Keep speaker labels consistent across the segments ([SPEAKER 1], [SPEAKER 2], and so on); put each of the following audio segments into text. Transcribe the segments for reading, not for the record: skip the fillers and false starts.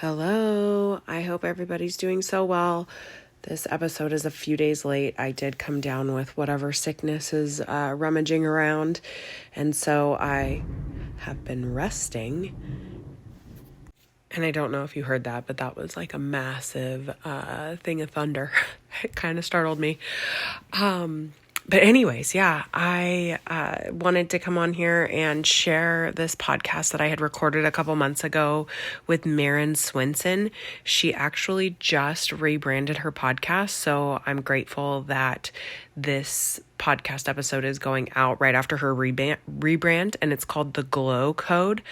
[SPEAKER 1] Hello. I hope everybody's doing so well. This episode is a few days late. I did come down with whatever sickness is rummaging around, and so I have been resting. And I don't know if you heard that, but that was like a massive thing of thunder. It kind of startled me. But anyways, yeah, I wanted to come on here and share this podcast that I had recorded a couple months ago with Maren Swenson. She actually just rebranded her podcast, so I'm grateful that this podcast episode is going out right after her rebrand, and it's called The Glow Code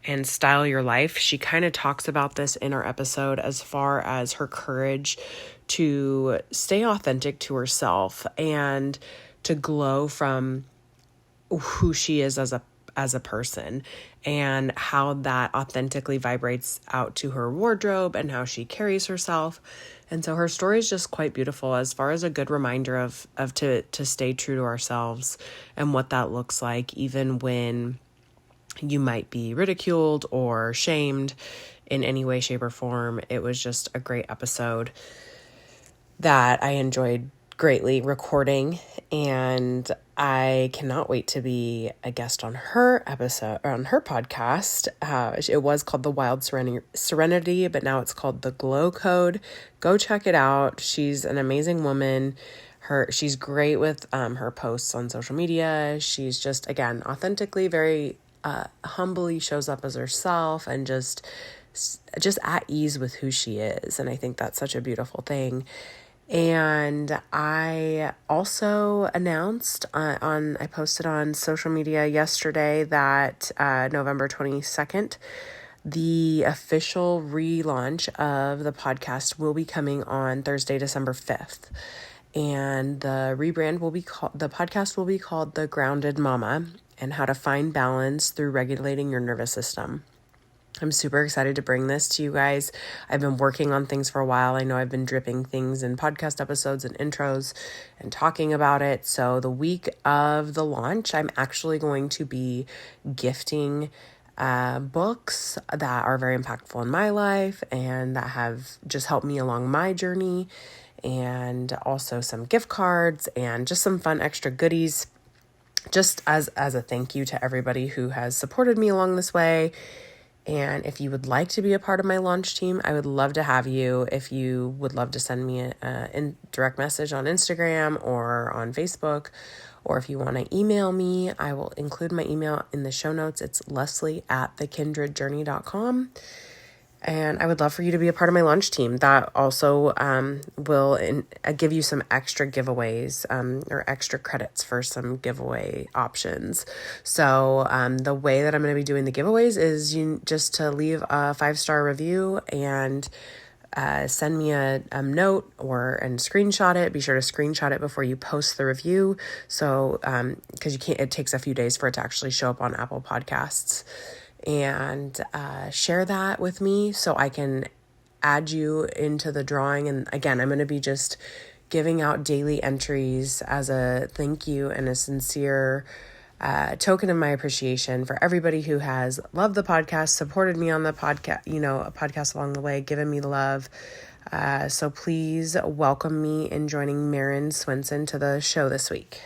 [SPEAKER 1] and Style Your Life. She kind of talks about this in our episode as far as her courage to stay authentic to herself and to glow from who she is as a person, and how that authentically vibrates out to her wardrobe and how she carries herself. And so her story is just quite beautiful as far as a good reminder of to stay true to ourselves and what that looks like, even when you might be ridiculed or shamed in any way, shape, or form. It was just a great episode that I enjoyed greatly recording, and I cannot wait to be a guest on her episode, or on her podcast. It was called The Wild Serenity, but now it's called The Glow Code. Go check it out. She's an amazing woman. She's great with her posts on social media. She's just, again, authentically, very humbly shows up as herself and just at ease with who she is. And I think that's such a beautiful thing. And I also announced I posted on social media yesterday that November 22nd, the official relaunch of the podcast will be coming on Thursday, December 5th. And the podcast will be called The Grounded Mama, and how to find balance through regulating your nervous system. I'm super excited to bring this to you guys. I've been working on things for a while. I know I've been dripping things in podcast episodes and intros and talking about it. So the week of the launch, I'm actually going to be gifting books that are very impactful in my life and that have just helped me along my journey, and also some gift cards and just some fun extra goodies, just as a thank you to everybody who has supported me along this way. And if you would like to be a part of my launch team, I would love to have you. If you would love to send me a direct message on Instagram or on Facebook, or if you want to email me, I will include my email in the show notes. It's leslie@thekindredjourney.com. And I would love for you to be a part of my launch team. That also will give you some extra giveaways or extra credits for some giveaway options. So the way that I'm going to be doing the giveaways is just to leave a 5-star review and send me a note and screenshot it. Be sure to screenshot it before you post the review. So because it takes a few days for it to actually show up on Apple Podcasts. And share that with me so I can add you into the drawing. And again, I'm going to be just giving out daily entries as a thank you and a sincere token of my appreciation for everybody who has loved the podcast, supported me on the podcast, a podcast along the way, given me love. So please welcome me in joining Maren Swenson to the show this week.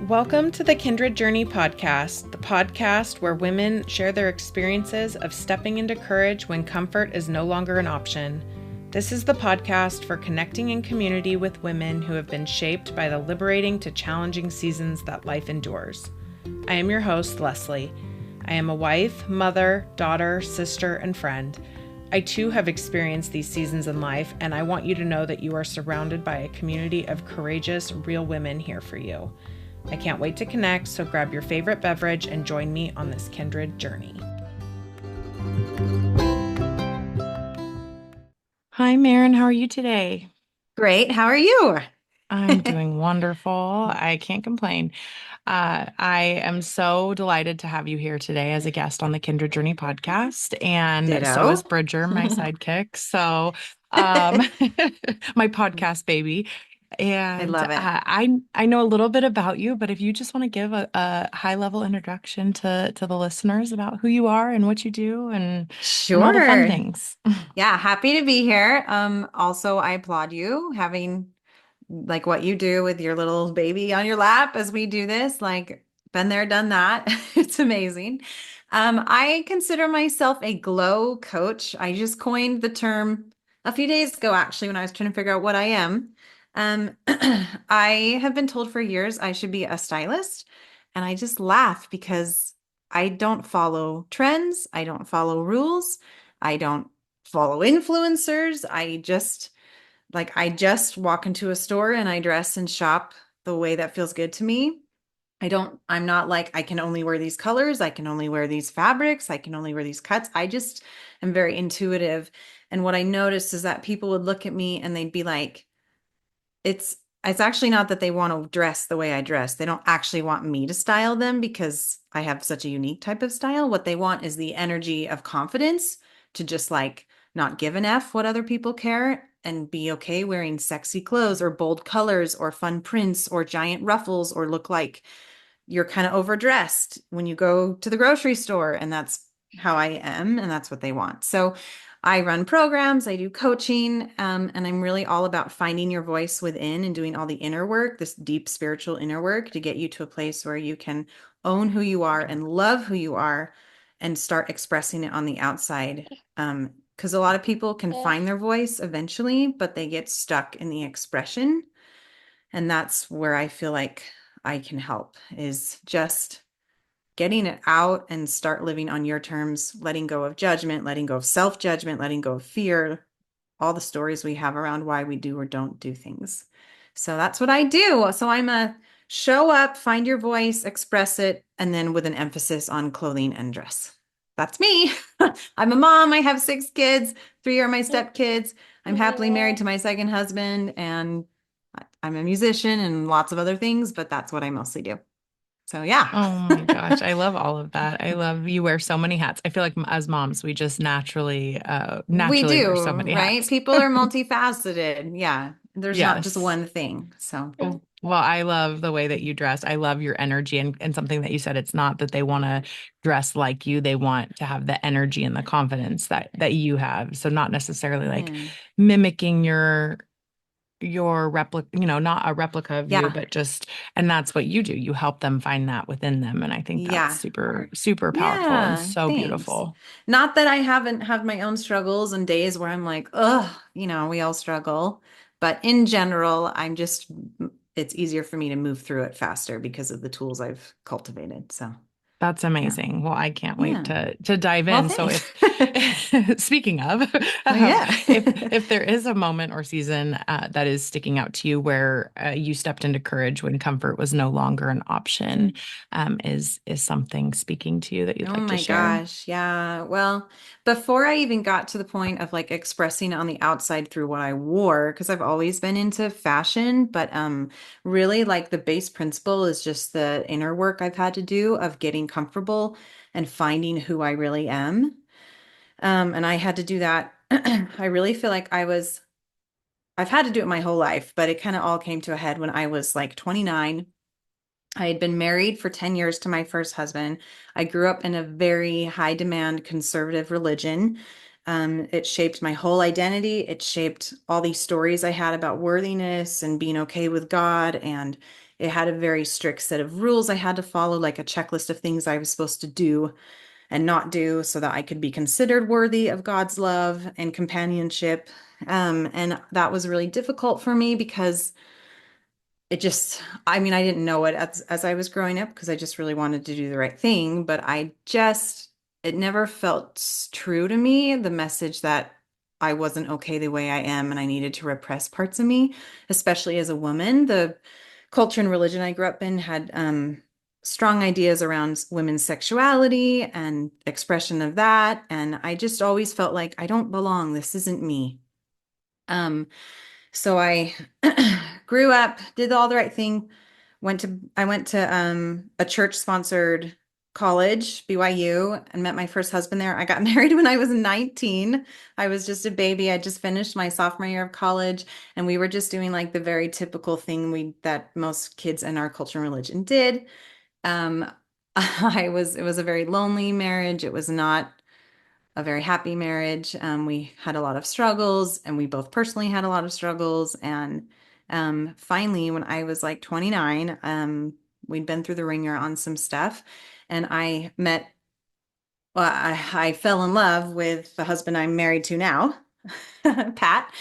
[SPEAKER 1] Welcome to the Kindred Journey podcast, the podcast where women share their experiences of stepping into courage when comfort is no longer an option. This is the podcast for connecting in community with women who have been shaped by the liberating to challenging seasons that life endures. I am your host, Leslie. I am a wife, mother, daughter, sister, and friend. I too have experienced these seasons in life, and I want you to know that you are surrounded by a community of courageous, real women here for you. I can't wait to connect, so grab your favorite beverage and join me on this kindred journey. Hi, Maren. How are you today?
[SPEAKER 2] Great. How are you?
[SPEAKER 1] I'm doing wonderful. I can't complain. I am so delighted to have you here today as a guest on the Kindred Journey podcast. And so is
[SPEAKER 2] Ditto.
[SPEAKER 1] Bridger, my sidekick. So my podcast baby.
[SPEAKER 2] I
[SPEAKER 3] And
[SPEAKER 2] love it.
[SPEAKER 3] I know a little bit about you, but if you just want to give a high level introduction to the listeners about who you are and what you do and all the fun
[SPEAKER 2] Sure.
[SPEAKER 3] things.
[SPEAKER 2] Yeah, happy to be here. Also, I applaud you having like what you do with your little baby on your lap as we do this. Like, been there, done that. It's amazing. I consider myself a glow coach. I just coined the term a few days ago, actually, when I was trying to figure out what I am. I have been told for years I should be a stylist, and I just laugh because I don't follow trends, I don't follow rules, I don't follow influencers. I just walk into a store and I dress and shop the way that feels good to me. I'm not like, I can only wear these colors. I can only wear these fabrics. I can only wear these cuts. I just am very intuitive. And what I noticed is that people would look at me and they'd be like, it's it's actually not that they want to dress the way I dress. They don't actually want me to style them because I have such a unique type of style. What they want is the energy of confidence to just like not give an F what other people care and be okay wearing sexy clothes or bold colors or fun prints or giant ruffles or look like you're kind of overdressed when you go to the grocery store. And that's how I am. And that's what they want. So I run programs, I do coaching, and I'm really all about finding your voice within and doing all the inner work, this deep spiritual inner work to get you to a place where you can own who you are and love who you are and start expressing it on the outside. Because a lot of people can find their voice eventually, but they get stuck in the expression. And that's where I feel like I can help is just getting it out and start living on your terms, letting go of judgment, letting go of self-judgment, letting go of fear, all the stories we have around why we do or don't do things. So that's what I do. So I'm a show up, find your voice, express it, and then with an emphasis on clothing and dress. That's me. I'm a mom. I have 6 kids. 3 are my stepkids. I'm happily married to my second husband, and I'm a musician and lots of other things, but that's what I mostly do. So yeah.
[SPEAKER 3] Oh my gosh, I love all of that. I love you wear so many hats. I feel like as moms, we just
[SPEAKER 2] We
[SPEAKER 3] naturally wear
[SPEAKER 2] do,
[SPEAKER 3] so many
[SPEAKER 2] right?
[SPEAKER 3] hats.
[SPEAKER 2] People are multifaceted. Yeah. There's not just
[SPEAKER 3] Yes.
[SPEAKER 2] one thing. So,
[SPEAKER 3] Well, I love the way that you dress. I love your energy and something that you said, it's not that they want to dress like you. They want to have the energy and the confidence that you have. So not necessarily like
[SPEAKER 2] yeah.
[SPEAKER 3] mimicking your replica, not a replica of you,
[SPEAKER 2] Yeah.
[SPEAKER 3] but just, and that's what you do. You help them find that within them. And I think that's
[SPEAKER 2] Yeah.
[SPEAKER 3] super, super powerful and
[SPEAKER 2] Yeah.
[SPEAKER 3] so
[SPEAKER 2] Thanks.
[SPEAKER 3] beautiful.
[SPEAKER 2] Not that I haven't had my own struggles and days where I'm like, ugh, we all struggle. But in general, it's easier for me to move through it faster because of the tools I've cultivated. So,
[SPEAKER 3] That's
[SPEAKER 2] yeah.
[SPEAKER 3] amazing. Well, I can't wait
[SPEAKER 2] Yeah.
[SPEAKER 3] to dive
[SPEAKER 2] Well,
[SPEAKER 3] in. So
[SPEAKER 2] thanks.
[SPEAKER 3] if speaking of,
[SPEAKER 2] Well, yeah.
[SPEAKER 3] if there is a moment or season that is sticking out to you where you stepped into courage when comfort was no longer an option, is something speaking to you that you'd
[SPEAKER 2] Oh
[SPEAKER 3] like to
[SPEAKER 2] my
[SPEAKER 3] share?
[SPEAKER 2] gosh. Yeah. Well, before I even got to the point of like expressing it on the outside through what I wore, because I've always been into fashion, but really like the base principle is just the inner work I've had to do of getting comfortable and finding who I really am. And I had to do that. I really feel like I've had to do it my whole life, but it kind of all came to a head when I was like 29. I had been married for 10 years to my first husband. I grew up in a very high demand conservative religion. It shaped my whole identity. It shaped all these stories I had about worthiness and being okay with God. And it had a very strict set of rules I had to follow, like a checklist of things I was supposed to do and not do so that I could be considered worthy of God's love and companionship. And that was really difficult for me because I mean, I didn't know it as I was growing up because I just really wanted to do the right thing, but it never felt true to me, the message that I wasn't okay the way I am and I needed to repress parts of me, especially as a woman. The culture and religion I grew up in had strong ideas around women's sexuality and expression of that. And I just always felt like I don't belong. This isn't me. Um, so I grew up, did all the right thing, I went to a church sponsored college, BYU, and met my first husband there. I got married when I was 19. I was just a baby. I just finished my sophomore year of college, and we were just doing like the very typical thing we that most kids in our culture and religion did. Um, it was a very lonely marriage. It was not a very happy marriage. We had a lot of struggles, and we both personally had a lot of struggles. And finally, when I was like 29, we'd been through the ringer on some stuff, and I fell in love with the husband I'm married to now, Pat.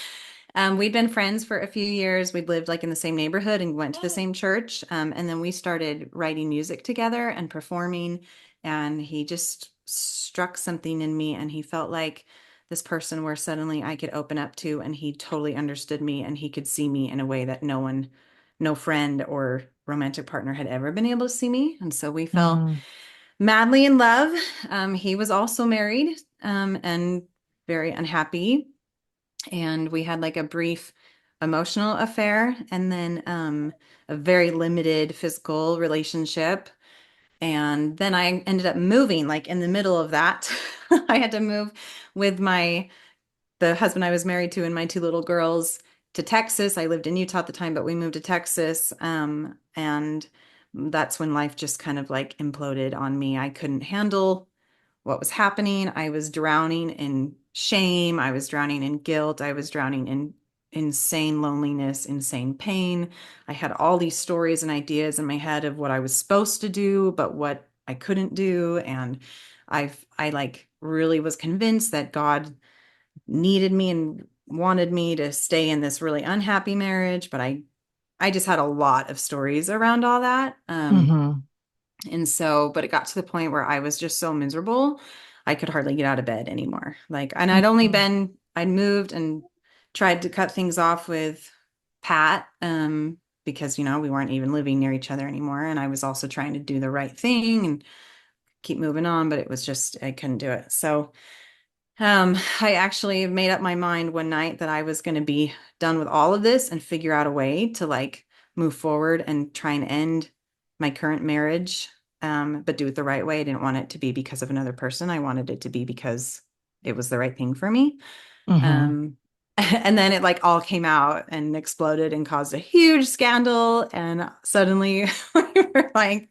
[SPEAKER 2] We'd been friends for a few years. We'd lived like in the same neighborhood and went to the same church. And then we started writing music together and performing. And he just struck something in me. And he felt like this person where suddenly I could open up to, and he totally understood me, and he could see me in a way that no friend or romantic partner had ever been able to see me. And so we fell
[SPEAKER 3] Mm.
[SPEAKER 2] madly in love. He was also married, and very unhappy, and we had like a brief emotional affair, and then a very limited physical relationship. And then I ended up moving like in the middle of that. I had to move with the husband I was married to and my two little girls to Texas. I lived in Utah at the time, but we moved to Texas. And that's when life just kind of like imploded on me. I couldn't handle what was happening. I was drowning in shame. I was drowning in guilt. I was drowning in insane loneliness, insane pain. I had all these stories and ideas in my head of what I was supposed to do, but what I couldn't do. And I like really was convinced that God needed me and wanted me to stay in this really unhappy marriage, but I just had a lot of stories around all that.
[SPEAKER 3] Hmm.
[SPEAKER 2] And so, but it got to the point where I was just so miserable, I could hardly get out of bed anymore. Like, and I'd moved and tried to cut things off with Pat, because, we weren't even living near each other anymore. And I was also trying to do the right thing and keep moving on, but it was just, I couldn't do it. So, I actually made up my mind one night that I was going to be done with all of this and figure out a way to like move forward and try and end my current marriage, but do it the right way. I didn't want it to be because of another person. I wanted it to be because it was the right thing for me.
[SPEAKER 3] Hmm.
[SPEAKER 2] Um, and then it like all came out and exploded and caused a huge scandal. And suddenly we were like,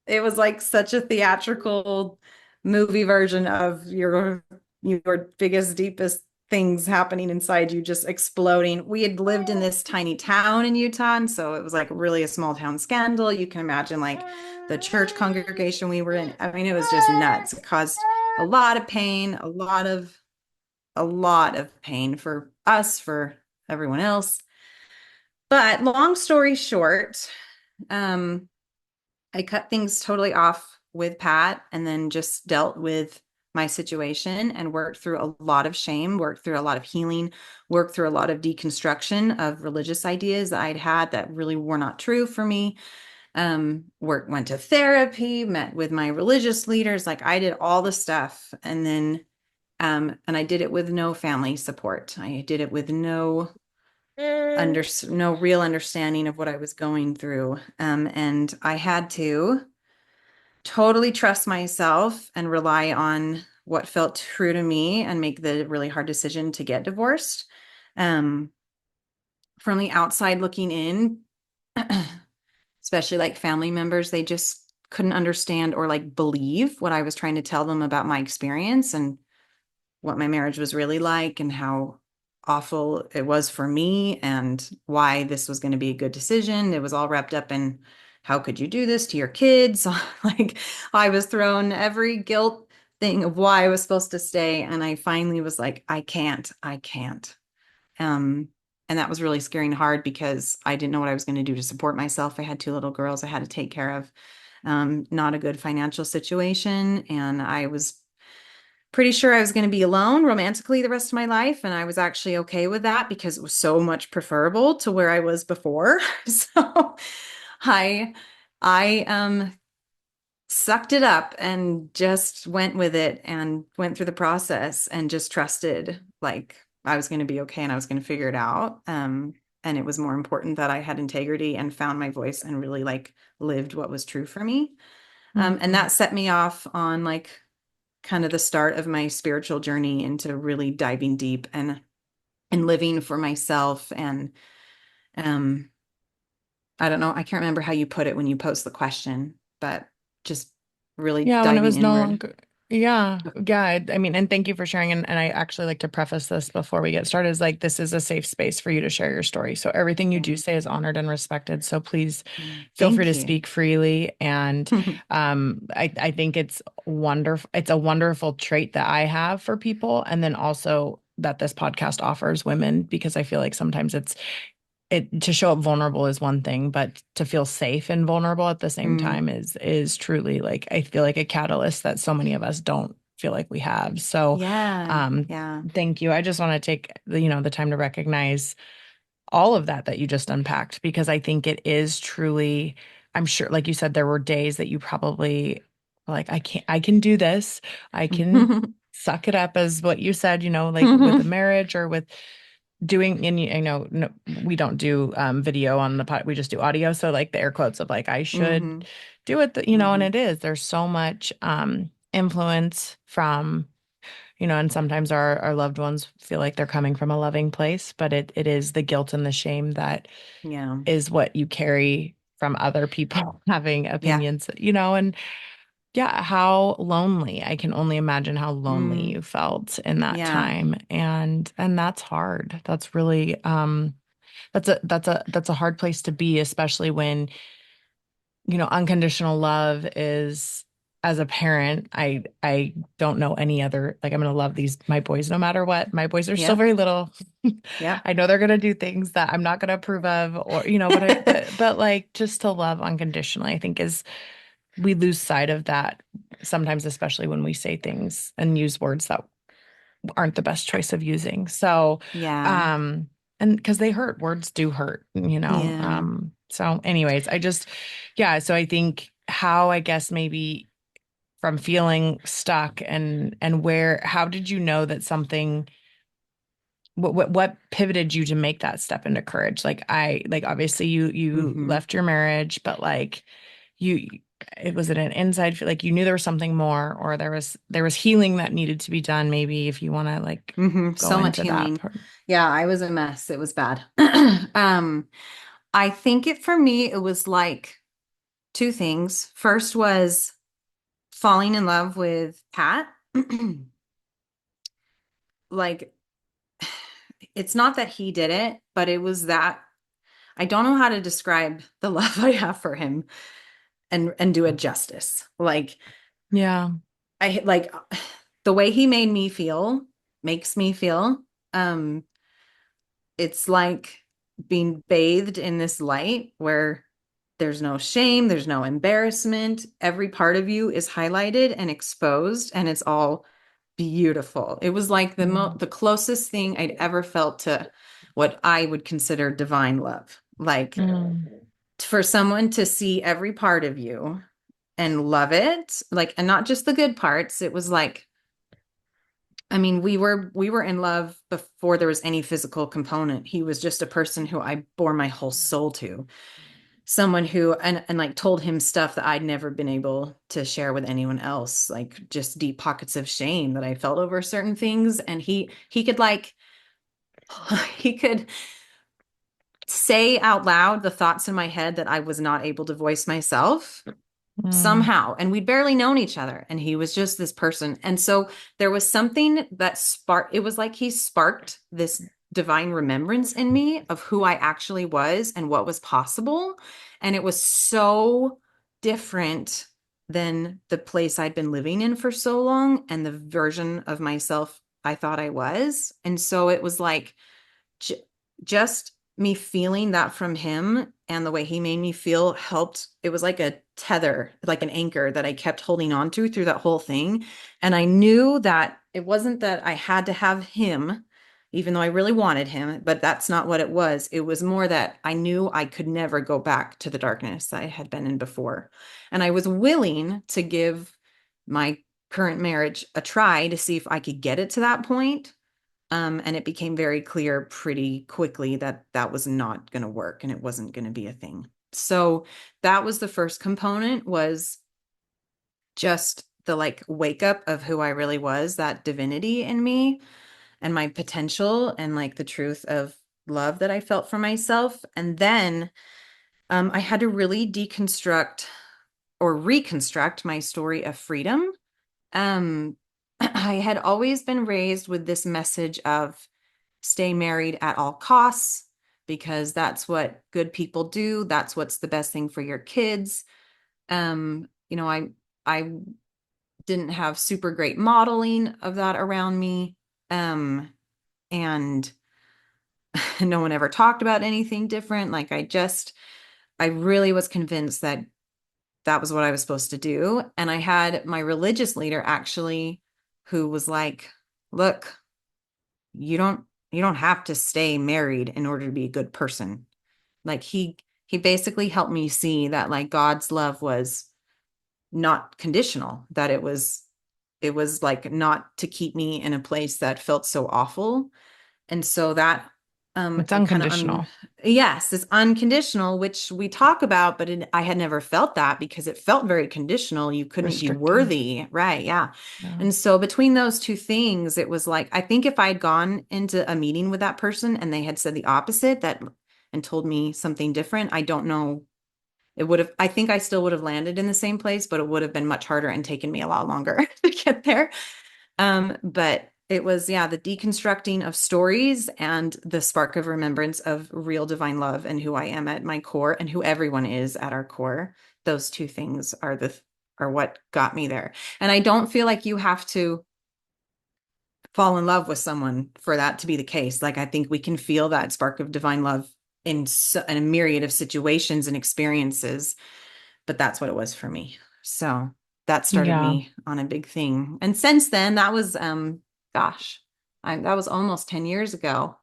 [SPEAKER 2] it was like such a theatrical movie version of your biggest, deepest things happening inside you just exploding. We had lived in this tiny town in Utah, and so it was like really a small town scandal. You can imagine like the church congregation we were in. I mean, it was just nuts. It caused a lot of pain, a lot of pain for us, for everyone else. But long story short, um, I cut things totally off with Pat, and then just dealt with my situation and worked through a lot of shame, worked through a lot of healing, worked through a lot of deconstruction of religious ideas that I'd had that really were not true for me. Went to therapy, met with my religious leaders. Like I did all the stuff. And then, and I did it with no family support. I did it with no real understanding of what I was going through. And I had to totally trust myself and rely on what felt true to me and make the really hard decision to get divorced. Um, from the outside looking in, especially like family members, they just couldn't understand or like believe what I was trying to tell them about my experience and what my marriage was really like and how awful it was for me and why this was going to be a good decision. It was all wrapped up in how could you do this to your kids? Like I was thrown every guilt thing of why I was supposed to stay. And I finally was like, I can't. Um, and that was really scary and hard because I didn't know what I was going to do to support myself. I had two little girls I had to take care of, not a good financial situation. And I was pretty sure I was going to be alone romantically the rest of my life. And I was actually okay with that because it was so much preferable to where I was before. So I, I sucked it up and just went with it and went through the process and just trusted like I was going to be okay and I was going to figure it out. And it was more important that I had integrity and found my voice and really like lived what was true for me. And
[SPEAKER 3] Mm.
[SPEAKER 2] that set me off on like kind of the start of my spiritual journey into really diving deep and living for myself. And um I don't know, I can't remember how you put it when you posed the question, but just really
[SPEAKER 3] Yeah, when it
[SPEAKER 2] diving
[SPEAKER 3] was no
[SPEAKER 2] inward.
[SPEAKER 3] longer, yeah, yeah. I mean, and thank you for sharing. And I actually like to preface this before we get started is like, this is a safe space for you to share your story. So everything you
[SPEAKER 2] Yeah.
[SPEAKER 3] do say is honored and respected. So please feel free
[SPEAKER 2] Thank
[SPEAKER 3] to
[SPEAKER 2] you.
[SPEAKER 3] speak freely. And I think it's wonderful. It's a wonderful trait that I have for people. And then also that this podcast offers women, because I feel like sometimes it to show up vulnerable is one thing, but to feel safe and vulnerable at the same
[SPEAKER 2] Mm,
[SPEAKER 3] time is truly like I feel like a catalyst that so many of us don't feel like we have. So
[SPEAKER 2] yeah.
[SPEAKER 3] um
[SPEAKER 2] Yeah.
[SPEAKER 3] thank you. I just want to take the time to recognize all of that you just unpacked because I think it is truly, I'm sure, like you said, there were days that you probably were like, I can do this. I can suck it up as what you said, like with a marriage or with doing, and I know no, we don't do video on the pod, we just do audio. So like the air quotes of like, I should
[SPEAKER 2] Hmm.
[SPEAKER 3] do it, and
[SPEAKER 2] Hmm.
[SPEAKER 3] it is, there's so much influence from, and sometimes our loved ones feel like they're coming from a loving place, but it is the guilt and the shame that
[SPEAKER 2] Yeah.
[SPEAKER 3] is what you carry from other people having
[SPEAKER 2] Yeah.
[SPEAKER 3] opinions, and yeah, how lonely. I can only imagine how lonely
[SPEAKER 2] Mm,
[SPEAKER 3] you felt in that
[SPEAKER 2] yeah.
[SPEAKER 3] time. And that's hard. That's really that's a hard place to be, especially when, unconditional love is, as a parent, I don't know any other, like I'm gonna love my boys no matter what. My boys are still
[SPEAKER 2] Yep.
[SPEAKER 3] very little.
[SPEAKER 2] Yep.
[SPEAKER 3] I know they're gonna do things that I'm not gonna approve of, or but like just to love unconditionally, I think is we lose sight of that sometimes, especially when we say things and use words that aren't the best choice of using. So,
[SPEAKER 2] Yeah.
[SPEAKER 3] um, and because they hurt, words do hurt,
[SPEAKER 2] Yeah.
[SPEAKER 3] So anyways, yeah, so I think how, I guess maybe from feeling stuck and how did you know that something, what pivoted you to make that step into courage? Like obviously you
[SPEAKER 2] Hmm.
[SPEAKER 3] left your marriage, but like you it was it an inside feel like you knew there was something more, or there was healing that needed to be done, maybe if you want to like
[SPEAKER 2] Hmm.
[SPEAKER 3] go
[SPEAKER 2] So much
[SPEAKER 3] into that
[SPEAKER 2] healing.
[SPEAKER 3] part.
[SPEAKER 2] Yeah, I was a mess. It was bad. Um, I think for me, it was like two things. First was falling in love with Pat. Like, it's not that he did it, but it was that I don't know how to describe the love I have for him and do it justice. Like,
[SPEAKER 3] Yeah.
[SPEAKER 2] I like the way he made me feel makes me feel. Um, it's like being bathed in this light where there's no shame, there's no embarrassment. Every part of you is highlighted and exposed, and it's all beautiful. It was like
[SPEAKER 3] Mm.
[SPEAKER 2] the closest thing I'd ever felt to what I would consider divine love. Like
[SPEAKER 3] Mm.
[SPEAKER 2] for someone to see every part of you and love it, like, and not just the good parts. It was like, I mean, we were in love before there was any physical component. He was just a person who I bore my whole soul to. Someone who and like told him stuff that I'd never been able to share with anyone else, like just deep pockets of shame that I felt over certain things. And he could like he could say out loud the thoughts in my head that I was not able to voice myself
[SPEAKER 3] Mm.
[SPEAKER 2] somehow, and we'd barely known each other, and he was just this person. And so there was something that sparked, it was like he sparked this divine remembrance in me of who I actually was and what was possible. And it was so different than the place I'd been living in for so long and the version of myself I thought I was. And so it was like j- just me feeling that from him and the way he made me feel helped. It was like a tether, like an anchor that I kept holding on to through that whole thing. And I knew that it wasn't that I had to have him, even though I really wanted him, but that's not what it was. It was more that I knew I could never go back to the darkness that I had been in before. And I was willing to give my current marriage a try to see if I could get it to that point. And it became very clear pretty quickly that that was not going to work and it wasn't going to be a thing. So that was the first component, was just the like wake up of who I really was, that divinity in me and my potential and like the truth of love that I felt for myself. And then I had to really deconstruct or reconstruct my story of freedom. Um, I had always been raised with this message of stay married at all costs because that's what good people do. That's what's the best thing for your kids. I didn't have super great modeling of that around me. And no one ever talked about anything different. Like I really was convinced that that was what I was supposed to do. And I had my religious leader actually who was like, look, you don't you don't have to stay married in order to be a good person. Like he basically helped me see that like God's love was not conditional, that it was like not to keep me in a place that felt so awful. And so that
[SPEAKER 3] It's
[SPEAKER 2] it kind of
[SPEAKER 3] unconditional,
[SPEAKER 2] yes, it's unconditional, which we talk about, but I had never felt that because it felt very conditional. You couldn't be
[SPEAKER 3] restrictive.
[SPEAKER 2] worthy, right? Yeah.
[SPEAKER 3] Yeah.
[SPEAKER 2] And so between those two things, it was like I think if I had gone into a meeting with that person and they had said the opposite that and told me something different, I don't know. It would have, I think I still would have landed in the same place, but it would have been much harder and taken me a lot longer to get there. But it was, yeah, the deconstructing of stories and the spark of remembrance of real divine love and who I am at my core and who everyone is at our core. Those two things are what got me there. And I don't feel like you have to fall in love with someone for that to be the case. Like I think we can feel that spark of divine love in a myriad of situations and experiences, but that's what it was for me. So that started
[SPEAKER 3] Yeah.
[SPEAKER 2] me on a big thing. And since then, that was gosh, that was almost 10 years ago.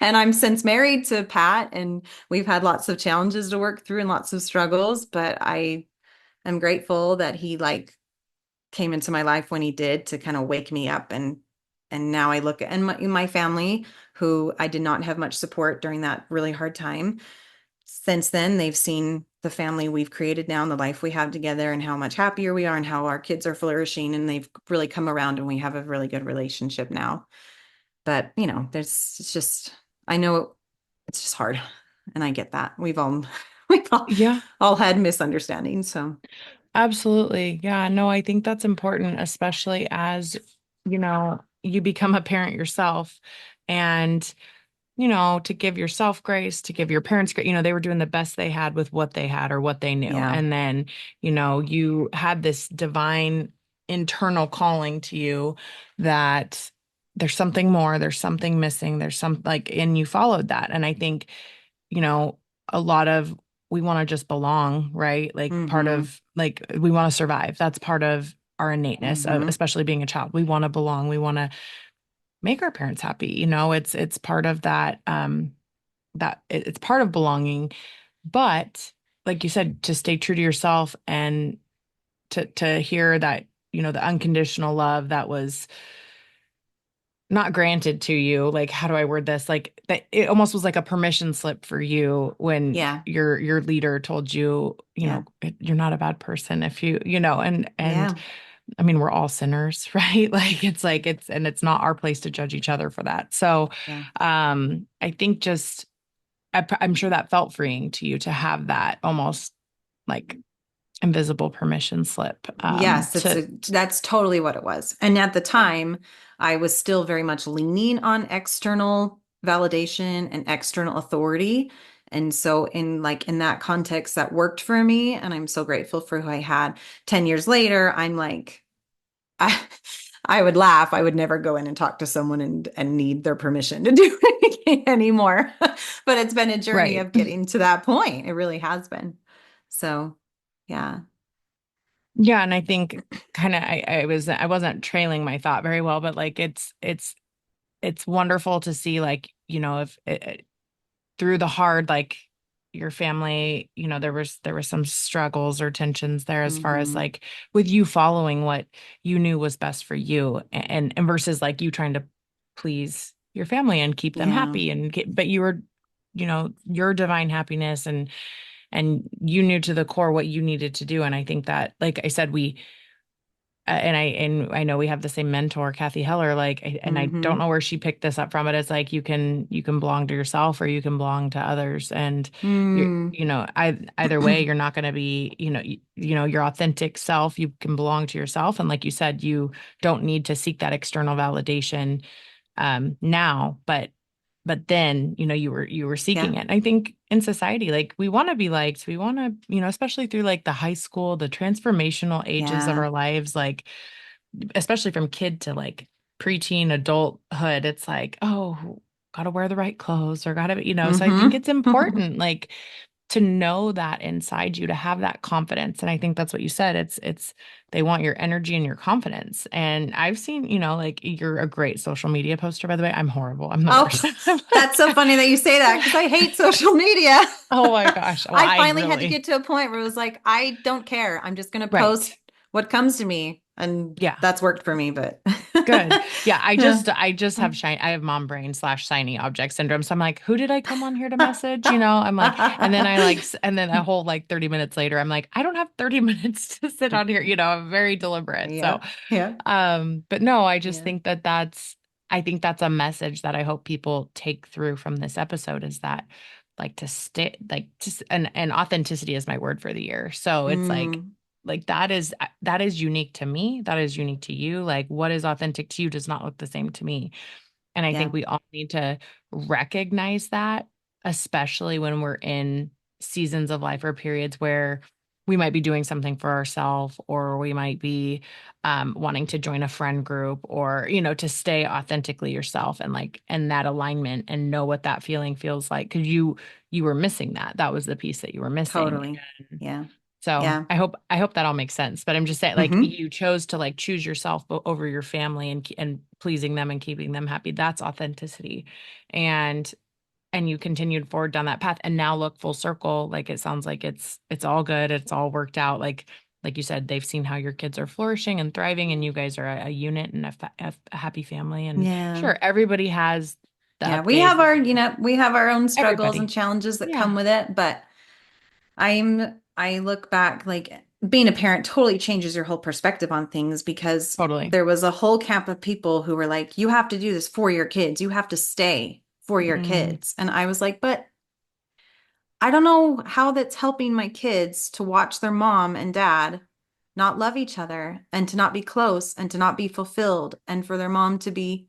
[SPEAKER 2] And I'm since married to Pat, and we've had lots of challenges to work through and lots of struggles, but I am grateful that he like came into my life when he did to kind of wake me up. And now I look at and my family, who I did not have much support during that really hard time. Since then, they've seen the family we've created now and the life we have together and how much happier we are and how our kids are flourishing. And they've really come around and we have a really good relationship now. But, it's just, I know it's just hard. And I get that. We've
[SPEAKER 3] Yeah,
[SPEAKER 2] all had misunderstandings. So,
[SPEAKER 3] absolutely. Yeah, no, I think that's important, especially as, you become a parent yourself and, to give yourself grace, to give your parents grace. They were doing the best they had with what they had or what they knew.
[SPEAKER 2] yeah.
[SPEAKER 3] And then, you had this divine internal calling to you that there's something more, there's something missing, there's some like, and you followed that. And I think, you know, a lot of we want to just belong, right? Like part
[SPEAKER 2] Mm-hmm.
[SPEAKER 3] of like we want to survive. That's part of our innateness, of,
[SPEAKER 2] Mm-hmm.
[SPEAKER 3] especially being a child. We want to belong. We want to make our parents happy. It's part of that it's part of belonging. But like you said, to stay true to yourself and to hear that, the unconditional love that was not granted to you, like how do I word this, like that it almost was like a permission slip for you when
[SPEAKER 2] Yeah.
[SPEAKER 3] your leader told you,
[SPEAKER 2] Yeah.
[SPEAKER 3] you're not a bad person if and
[SPEAKER 2] Yeah.
[SPEAKER 3] I mean we're all sinners, right? Like it's not our place to judge each other for that. So
[SPEAKER 2] Yeah.
[SPEAKER 3] I think just I'm sure that felt freeing to you to have that almost like invisible permission slip
[SPEAKER 2] Yes,
[SPEAKER 3] to
[SPEAKER 2] that's totally what it was. And at the time, I was still very much leaning on external validation and external authority. And so in that context that worked for me, and I'm so grateful for who I had. 10 years later, I'm like I I would laugh. I would never go in and talk to someone and need their permission to do anything anymore. But it's been a journey
[SPEAKER 3] right.
[SPEAKER 2] of getting to that point. It really has been. So, yeah.
[SPEAKER 3] Yeah, and I think kind of I wasn't trailing my thought very well, but like it's wonderful to see like, if through the hard like your family, there was some struggles or tensions there as far as
[SPEAKER 2] Hmm.
[SPEAKER 3] like with you following what you knew was best for you and versus like you trying to please your family and keep them
[SPEAKER 2] Yeah.
[SPEAKER 3] happy but you were, your divine happiness and you knew to the core what you needed to do. And I think that, like I said, and I know we have the same mentor, Kathy Heller, and I don't
[SPEAKER 2] Mm-hmm.
[SPEAKER 3] know where she picked this up from, but it's like you can belong to yourself or you can belong to others. And
[SPEAKER 2] Mm.
[SPEAKER 3] either way, you're not going to be, your authentic self. You can belong to yourself. And like you said, you don't need to seek that external validation now, but then, you were seeking
[SPEAKER 2] Yeah.
[SPEAKER 3] it. And I think in society, like we want to be liked. We want to, especially through like the high school, the transformational ages of
[SPEAKER 2] Yeah.
[SPEAKER 3] our lives, like especially from kid to like preteen adulthood, it's like, oh, gotta wear the right clothes or gotta, so I think
[SPEAKER 2] Mm-hmm.
[SPEAKER 3] it's important, like to know that inside you, to have that confidence. And I think that's what you said. It's they want your energy and your confidence. And I've seen, like you're a great social media poster, by the way. I'm horrible. I'm the
[SPEAKER 2] Oh,
[SPEAKER 3] worst. I'm
[SPEAKER 2] that's so
[SPEAKER 3] like,
[SPEAKER 2] funny that you say that because I hate social media.
[SPEAKER 3] oh my gosh. Well,
[SPEAKER 2] I
[SPEAKER 3] I
[SPEAKER 2] finally had to
[SPEAKER 3] really,
[SPEAKER 2] get to a point where it was like, I don't care. I'm just going to
[SPEAKER 3] right.
[SPEAKER 2] post what comes to me. And
[SPEAKER 3] Yeah.
[SPEAKER 2] that's worked for me, but
[SPEAKER 3] Good. Yeah, I
[SPEAKER 2] yeah.
[SPEAKER 3] just I just have I have mom brain slash shiny object syndrome. So I'm like, who did I come on here to message? I'm like, and then and then a whole like 30 minutes later, I'm like, I don't have 30 minutes to sit on here. I'm very deliberate. So,
[SPEAKER 2] Yeah. Yeah.
[SPEAKER 3] but no, I just
[SPEAKER 2] Yeah.
[SPEAKER 3] think I think that's a message that I hope people take through from this episode is that like to stay like just and authenticity is my word for the year. So it's
[SPEAKER 2] Mm,
[SPEAKER 3] like that is unique to me, that is unique to you. Like what is authentic to you does not look the same to me. And I think
[SPEAKER 2] yeah.
[SPEAKER 3] we all need to recognize that, especially when we're in seasons of life or periods where we might be doing something for ourselves, or we might be wanting to join a friend group, or to stay authentically yourself and like and that alignment and know what that feeling feels like, because you were missing that was the piece that you were missing.
[SPEAKER 2] Totally. Yeah.
[SPEAKER 3] So
[SPEAKER 2] Yeah.
[SPEAKER 3] I hope that all makes sense. But I'm just saying, like
[SPEAKER 2] Hmm.
[SPEAKER 3] you chose to like choose yourself over your family and pleasing them and keeping them happy. That's authenticity, and you continued forward down that path, and now look full circle. Like it sounds like it's all good. It's all worked out. Like you said, they've seen how your kids are flourishing and thriving, and you guys are a unit and a happy family. And
[SPEAKER 2] Yeah.
[SPEAKER 3] sure, everybody has the
[SPEAKER 2] Yeah.
[SPEAKER 3] up days.
[SPEAKER 2] We have our own struggles and
[SPEAKER 3] Everybody,
[SPEAKER 2] challenges that
[SPEAKER 3] yeah,
[SPEAKER 2] come with it, but I look back, like being a parent totally changes your whole perspective on things because
[SPEAKER 3] totally.
[SPEAKER 2] there was a whole camp of people who were like, you have to do this for your kids. You have to stay for your
[SPEAKER 3] Mm,
[SPEAKER 2] kids. And I was like, but I don't know how that's helping my kids to watch their mom and dad not love each other and to not be close and to not be fulfilled and for their mom to be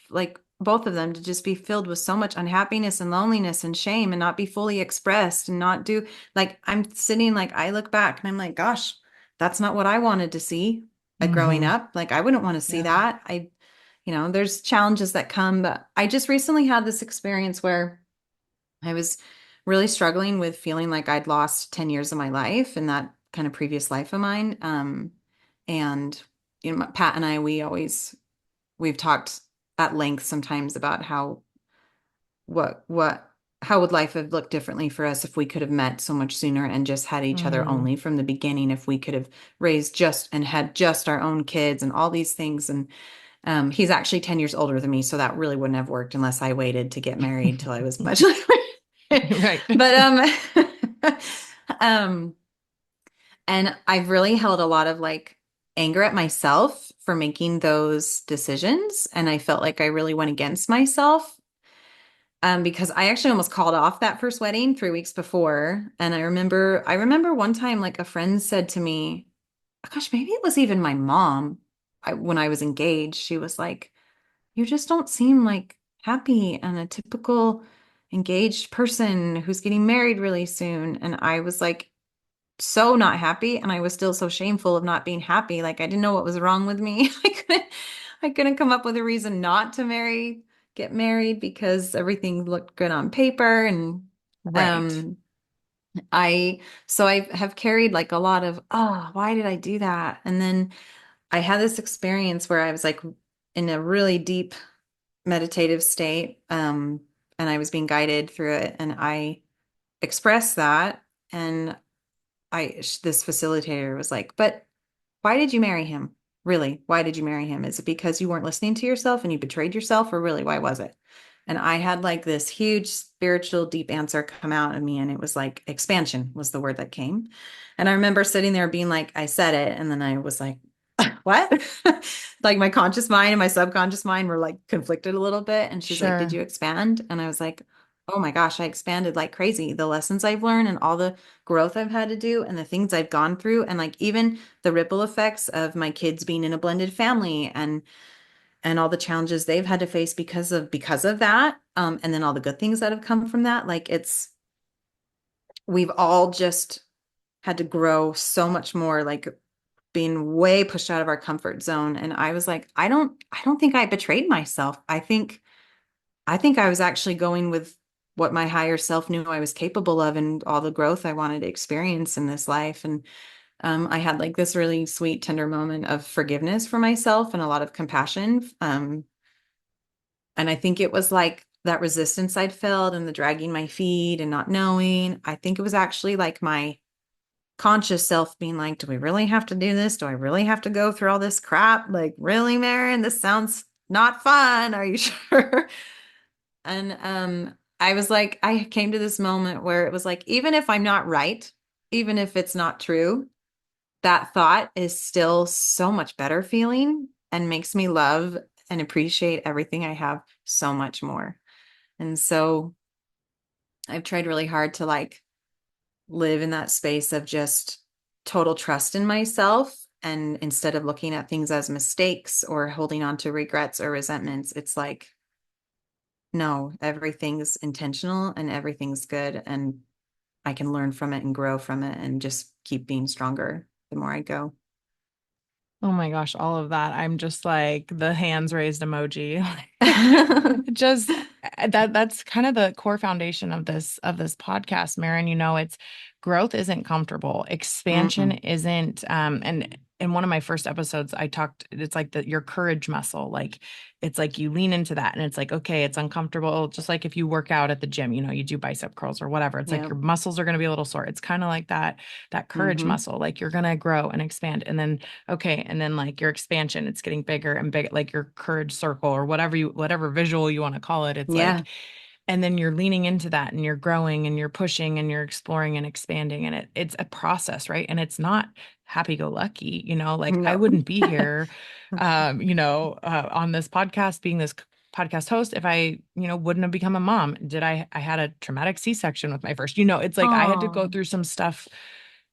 [SPEAKER 2] like both of them to just be filled with so much unhappiness and loneliness and shame and not be fully expressed and not do like I'm sitting like I look back and I'm like, gosh, that's not what I wanted to see growing
[SPEAKER 3] hmm.
[SPEAKER 2] up. Like I wouldn't want to see
[SPEAKER 3] Yeah.
[SPEAKER 2] that. There's challenges that come, but I just recently had this experience where I was really struggling with feeling like I'd lost 10 years of my life in that kind of previous life of mine. And Pat and I, we've talked at length sometimes about what how would life have looked differently for us if we could have met so much sooner and just had each other
[SPEAKER 3] Hmm.
[SPEAKER 2] only from the beginning, if we could have raised just and had just our own kids and all these things. And he's actually 10 years older than me, so that really wouldn't have worked unless I waited to get married till I was much
[SPEAKER 3] Right.
[SPEAKER 2] but um and I've really held a lot of like anger at myself for making those decisions. And I felt like I really went against myself because I actually almost called off that first wedding 3 weeks before. And I remember one time like a friend said to me, gosh, maybe it was even my mom. When I was engaged, she was like, "You just don't seem like happy and a typical engaged person who's getting married really soon." And I was like, so not happy, and I was still so shameful of not being happy. Like I didn't know what was wrong with me. I couldn't come up with a reason not to get married because everything looked good on paper. And
[SPEAKER 3] Right.
[SPEAKER 2] um I so I have carried like a lot of, oh, why did I do that? And then I had this experience where I was like in a really deep meditative state, and I was being guided through it, and I expressed that. And this facilitator was like, but why did you marry him? Really? Why did you marry him? Is it because you weren't listening to yourself and you betrayed yourself, or really, why was it? And I had like this huge spiritual deep answer come out of me. And it was like expansion was the word that came. And I remember sitting there being like, I said it. And then I was like, what? Like my conscious mind and my subconscious mind were like conflicted a little bit. And she's like, did
[SPEAKER 3] Sure.
[SPEAKER 2] you expand? And I was like, oh my gosh, I expanded like crazy. The lessons I've learned and all the growth I've had to do and the things I've gone through, and like even the ripple effects of my kids being in a blended family and all the challenges they've had to face because of that. And then all the good things that have come from that. Like we've all just had to grow so much more, like being way pushed out of our comfort zone. And I was like, I don't think I betrayed myself. I think I was actually going with what my higher self knew I was capable of and all the growth I wanted to experience in this life. And I had like this really sweet, tender moment of forgiveness for myself and a lot of compassion. And I think it was like that resistance I'd felt and the dragging my feet and not knowing. I think it was actually like my conscious self being like, do we really have to do this? Do I really have to go through all this crap? Like, really, Maren? This sounds not fun. Are you sure? And I was like, I came to this moment where it was like, even if I'm not right, even if it's not true, that thought is still so much better feeling and makes me love and appreciate everything I have so much more. And so I've tried really hard to like live in that space of just total trust in myself. And instead of looking at things as mistakes or holding on to regrets or resentments, it's like, no, everything's intentional and everything's good. And I can learn from it and grow from it and just keep being stronger the more I go.
[SPEAKER 3] Oh my gosh, all of that. I'm just like the hands raised emoji. Just that's kind of the core foundation of this podcast, Maren. You know, it's growth isn't comfortable. Expansion
[SPEAKER 2] Mm-mm.
[SPEAKER 3] isn't and in one of my first episodes I talked it's like your courage muscle. Like it's like you lean into that and it's like okay, it's uncomfortable just like if you work out at the gym, you know, you do bicep curls or whatever. It's like
[SPEAKER 2] Yeah.
[SPEAKER 3] your muscles are going to be a little sore. It's kind of like that courage
[SPEAKER 2] Mm-hmm.
[SPEAKER 3] muscle. Like you're going to grow and expand and then okay, and then like your expansion, it's getting bigger and big, like your courage circle or whatever visual you want to call it. It's
[SPEAKER 2] Yeah.
[SPEAKER 3] like, and then you're leaning into that and you're growing and you're pushing and you're exploring and expanding. And it's a process, right? And it's not happy go lucky, you know, like I
[SPEAKER 2] No.
[SPEAKER 3] wouldn't be here, on this podcast, being this podcast host if I, you know, wouldn't have become a mom. I had a traumatic C-section with my first, you know, it's like I had to go
[SPEAKER 2] Oh,
[SPEAKER 3] through some stuff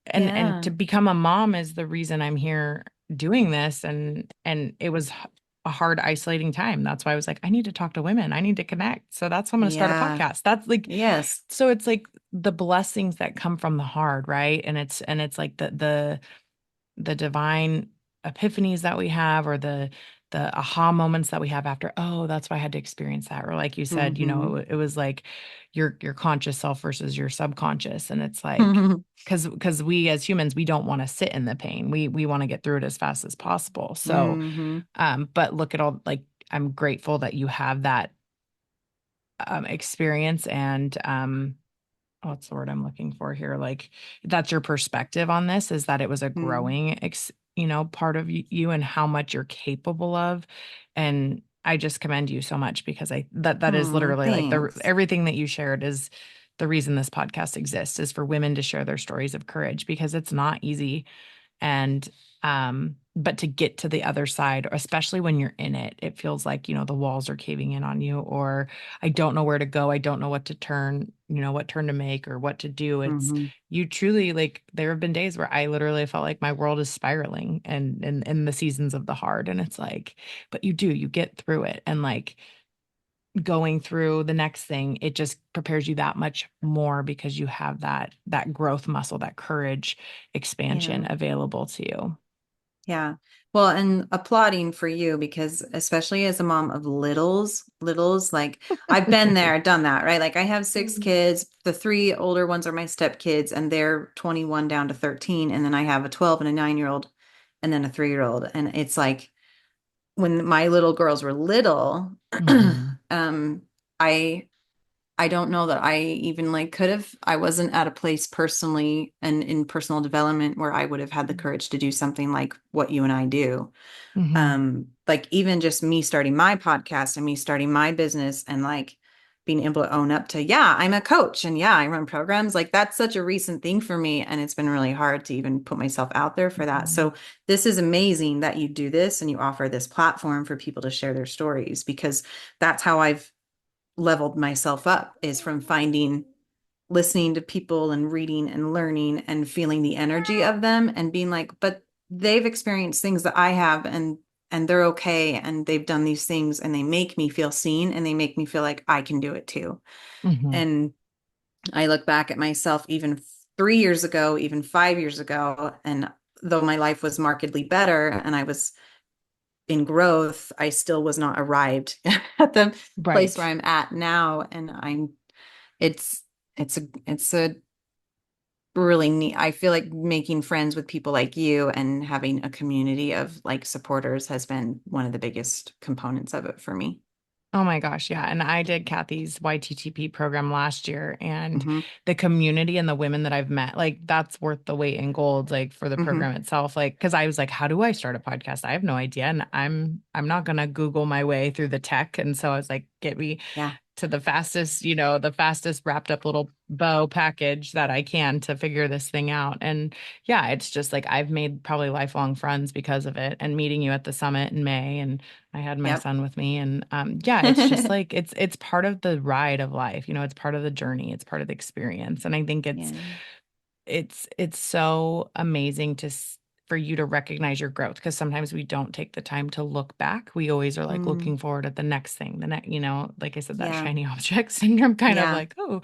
[SPEAKER 3] and
[SPEAKER 2] yeah.
[SPEAKER 3] to become a mom is the reason I'm here doing this and it was a hard isolating time. That's why I was like I need to talk to women. I need to connect. So that's why I'm going to start a
[SPEAKER 2] Yeah.
[SPEAKER 3] podcast. That's like
[SPEAKER 2] Yes.
[SPEAKER 3] so it's like the blessings that come from the hard, right? And it's like the divine epiphanies that we have or the aha moments that we have after oh that's why I had to experience that or like you said you know
[SPEAKER 2] Mm-hmm.
[SPEAKER 3] it was like your conscious self versus your subconscious and it's like because we as humans we don't want to sit in the pain we want to get through it as fast as possible so
[SPEAKER 2] Mm-hmm.
[SPEAKER 3] but look at all like I'm grateful that you have that experience and what's the word I'm looking for here? Like that's your perspective on this is that it was a
[SPEAKER 2] Mm.
[SPEAKER 3] growing, you know, part of you and how much you're capable of. And I just commend you so much because that is
[SPEAKER 2] Oh,
[SPEAKER 3] literally like
[SPEAKER 2] thanks.
[SPEAKER 3] everything that you shared is the reason this podcast exists is for women to share their stories of courage because it's not easy and but to get to the other side especially when you're in it it feels like you know the walls are caving in on you or I don't know where to go I don't know what to turn you know what turn to make or what to do it's
[SPEAKER 2] Mm-hmm.
[SPEAKER 3] you truly like there have been days where I literally felt like my world is spiraling and in the seasons of the hard and it's like but you get through it and like going through the next thing it just prepares you that much more because you have that growth muscle that courage expansion
[SPEAKER 2] Yeah.
[SPEAKER 3] available to you.
[SPEAKER 2] Yeah. Well, and applauding for you because especially as a mom of littles, like I've been there, done that, right? Like I have six kids. The three older ones are my stepkids and they're 21 down to 13. And then I have a 12 and a 9-year old and then a 3-year old. And it's like when my little girls were little,
[SPEAKER 3] Mhm.
[SPEAKER 2] um, I I don't know that I even like could have. I wasn't at a place personally and in personal development where I would have had the courage to do something like what you and I do.
[SPEAKER 3] Mhm.
[SPEAKER 2] Like even just me starting my podcast and me starting my business and like being able to own up to, yeah, I'm a coach and yeah, I run programs. Like that's such a recent thing for me. And it's been really hard to even put myself out there for that.
[SPEAKER 3] Mhm.
[SPEAKER 2] So this is amazing that you do this and you offer this platform for people to share their stories, because that's how I've leveled myself up, is from finding, listening to people and reading and learning and feeling the energy of them and being like, but they've experienced things that I have, and they're okay, and they've done these things, and they make me feel seen, and they make me feel like I can do it too.
[SPEAKER 3] Mhm.
[SPEAKER 2] And I look back at myself even 3 years ago, even 5 years ago, and though my life was markedly better and I was in growth, I still was not arrived at the place where
[SPEAKER 3] Right.
[SPEAKER 2] I'm at now. And it's, it's a really neat. I feel like making friends with people like you and having a community of like supporters has been one of the biggest components of it for me.
[SPEAKER 3] Oh my gosh, yeah. And I did Kathy's YTTP program last year, and
[SPEAKER 2] Hmm.
[SPEAKER 3] the community and the women that I've met, like that's worth the weight in gold, like for the
[SPEAKER 2] Hmm.
[SPEAKER 3] program itself. Like, because I was like, how do I start a podcast? I have no idea. And I'm not gonna Google my way through the tech. And so I was like, get me
[SPEAKER 2] Yeah.
[SPEAKER 3] to the fastest, the fastest wrapped up little bow package that I can to figure this thing out. And yeah, it's just like I've made probably lifelong friends because of it, and meeting you at the summit in May, and I had my
[SPEAKER 2] Yep.
[SPEAKER 3] son with me, and yeah, it's just like it's part of the ride of life, it's part of the journey, it's part of the experience. And I think it's
[SPEAKER 2] Yeah.
[SPEAKER 3] it's so amazing for you to recognize your growth, because sometimes we don't take the time to look back. We always are like
[SPEAKER 2] Mm.
[SPEAKER 3] looking forward at the next thing, the next, like I said, that
[SPEAKER 2] Yeah.
[SPEAKER 3] shiny object syndrome kind of
[SPEAKER 2] Yeah.
[SPEAKER 3] like, oh,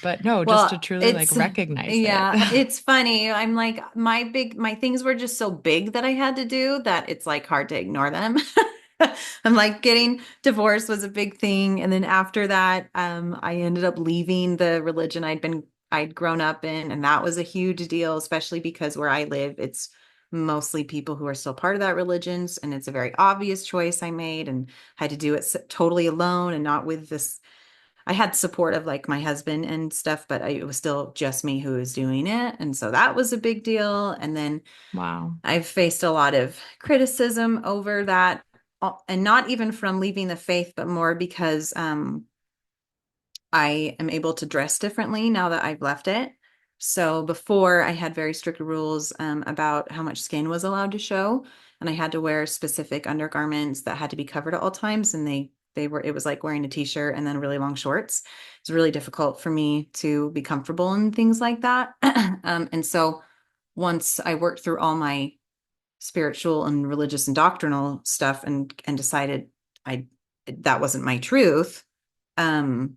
[SPEAKER 3] but no, just to
[SPEAKER 2] Well,
[SPEAKER 3] truly like recognize it.
[SPEAKER 2] yeah, it's funny. I'm like, my things were just so big that I had to do that it's like hard to ignore them. I'm like, getting divorced was a big thing. And then after that, I ended up leaving the religion I'd grown up in. And that was a huge deal, especially because where I live, it's mostly people who are still part of that religion. And it's a very obvious choice I made, and had to do it totally alone and not with this. I had support of like my husband and stuff, but it was still just me who was doing it. And so that was a big deal. And then
[SPEAKER 3] Wow.
[SPEAKER 2] I've faced a lot of criticism over that, and not even from leaving the faith, but more because I am able to dress differently now that I've left it. So before, I had very strict rules about how much skin was allowed to show, and I had to wear specific undergarments that had to be covered at all times. And they were, it was like wearing a t-shirt and then really long shorts. It's really difficult for me to be comfortable in things like that. And so once I worked through all my spiritual and religious and doctrinal stuff, and decided I that wasn't my truth, um,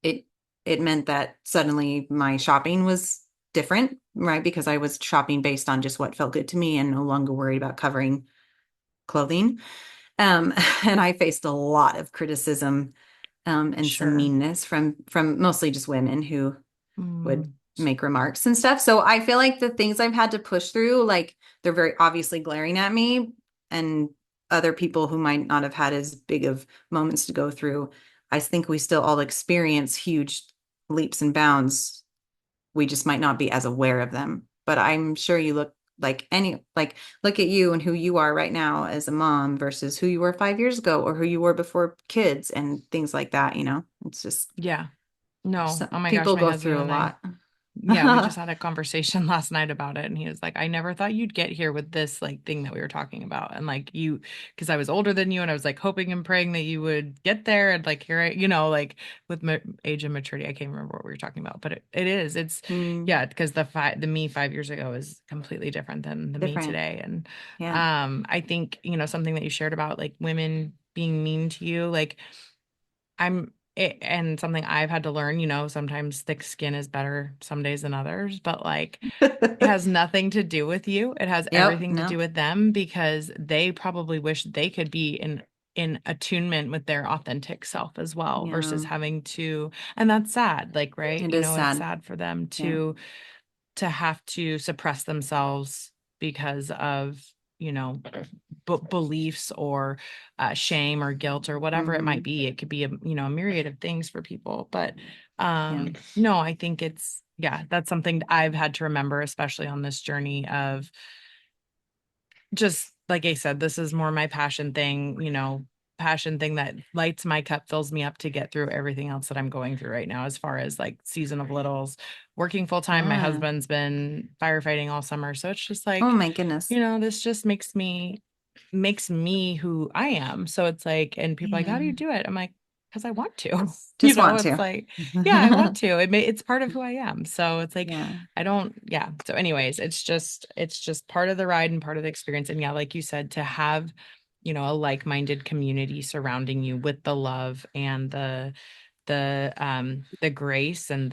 [SPEAKER 2] it it meant that suddenly my shopping was different, right? Because I was shopping based on just what felt good to me and no longer worried about covering clothing. And I faced a lot of criticism, and some
[SPEAKER 3] Sure.
[SPEAKER 2] meanness from mostly just women who would
[SPEAKER 3] Mm,
[SPEAKER 2] make remarks and stuff. So I feel like the things I've had to push through, like they're very obviously glaring at me, and other people who might not have had as big of moments to go through, I think we still all experience huge leaps and bounds. We just might not be as aware of them. But I'm sure you look at you and who you are right now as a mom versus who you were 5 years ago or who you were before kids and things like that, It's just,
[SPEAKER 3] yeah. No. Oh my gosh,
[SPEAKER 2] people
[SPEAKER 3] my
[SPEAKER 2] go
[SPEAKER 3] husband
[SPEAKER 2] through a
[SPEAKER 3] and I.
[SPEAKER 2] lot.
[SPEAKER 3] Yeah, we just had a conversation last night about it, and he was like, I never thought you'd get here with this like thing that we were talking about. And like because I was older than you, and I was like hoping and praying that you would get there, and like here like with age and maturity, I can't remember what we were talking about, but it's
[SPEAKER 2] Mm,
[SPEAKER 3] yeah, because the me 5 years ago is completely different than the me
[SPEAKER 2] different.
[SPEAKER 3] today. And
[SPEAKER 2] Yeah.
[SPEAKER 3] I think, something that you shared about like women being mean to you, like and something I've had to learn, sometimes thick skin is better some days than others, but like it has nothing to do with you. It has
[SPEAKER 2] Yep.
[SPEAKER 3] everything to do
[SPEAKER 2] No.
[SPEAKER 3] with them, because they probably wish they could be in attunement with their authentic self as well, versus
[SPEAKER 2] Yeah.
[SPEAKER 3] having to, and that's sad, like, right?
[SPEAKER 2] It is
[SPEAKER 3] It's
[SPEAKER 2] sad.
[SPEAKER 3] sad for them
[SPEAKER 2] Yeah.
[SPEAKER 3] to have to suppress themselves because of, you know, beliefs or shame or guilt or whatever it might
[SPEAKER 2] Hmm.
[SPEAKER 3] be. It could be a myriad of things for people. But
[SPEAKER 2] Yeah.
[SPEAKER 3] no, I think yeah, that's something I've had to remember, especially on this journey of just like I said, this is more my passion thing, passion thing that lights my cup, fills me up to get through everything else that I'm going through right now, as far as like season of littles, working full time. My
[SPEAKER 2] Yeah.
[SPEAKER 3] husband's been firefighting all summer. So it's just
[SPEAKER 2] Oh
[SPEAKER 3] like,
[SPEAKER 2] my goodness.
[SPEAKER 3] this just makes me who I am. So it's like, and people are like, how do you
[SPEAKER 2] Yeah.
[SPEAKER 3] do it? I'm like, because I want to.
[SPEAKER 2] Just want
[SPEAKER 3] It's
[SPEAKER 2] to.
[SPEAKER 3] like, yeah, I want to. It's part of who I am. So it's like,
[SPEAKER 2] Yeah.
[SPEAKER 3] I don't, yeah. So anyways, it's just part of the ride and part of the experience. And yeah, like you said, to have, a like-minded community surrounding you with the love and the grace and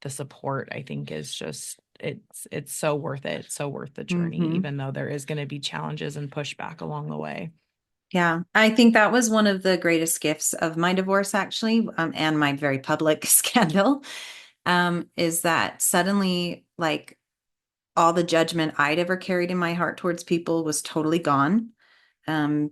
[SPEAKER 3] the support, I think is just, it's so worth it. It's so worth the journey,
[SPEAKER 2] Hmm.
[SPEAKER 3] even though there is going to be challenges and pushback along the way.
[SPEAKER 2] Yeah, I think that was one of the greatest gifts of my divorce, actually, and my very public scandal, is that suddenly, like, all the judgment I'd ever carried in my heart towards people was totally gone,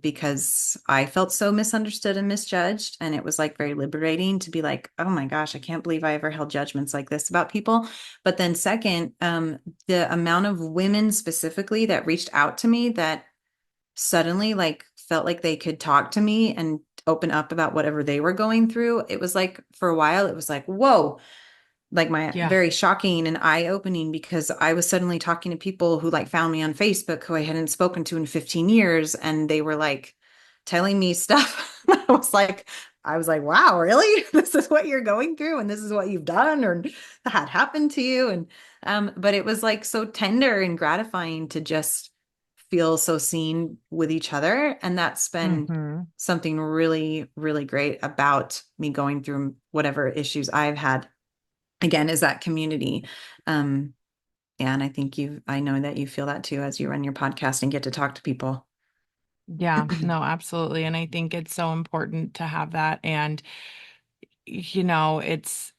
[SPEAKER 2] because I felt so misunderstood and misjudged. And it was like very liberating to be like, oh my gosh, I can't believe I ever held judgments like this about people. But then, second, the amount of women specifically that reached out to me that suddenly like felt like they could talk to me and open up about whatever they were going through. It was like for a while, it was like, whoa, like my
[SPEAKER 3] Yeah.
[SPEAKER 2] very shocking and eye-opening, because I was suddenly talking to people who like found me on Facebook who I hadn't spoken to in 15 years, and they were like telling me stuff. I was like, wow, really? This is what you're going through, and this is what you've done or had happened to you. And but it was like so tender and gratifying to just feel so seen with each other. And that's been
[SPEAKER 3] Hmm.
[SPEAKER 2] something really, really great about me going through whatever issues I've had, again, is that community. Um, and I know that you feel that too as you run your podcast and get to talk to people.
[SPEAKER 3] Yeah, no, absolutely. And I think it's so important to have that. And, it's,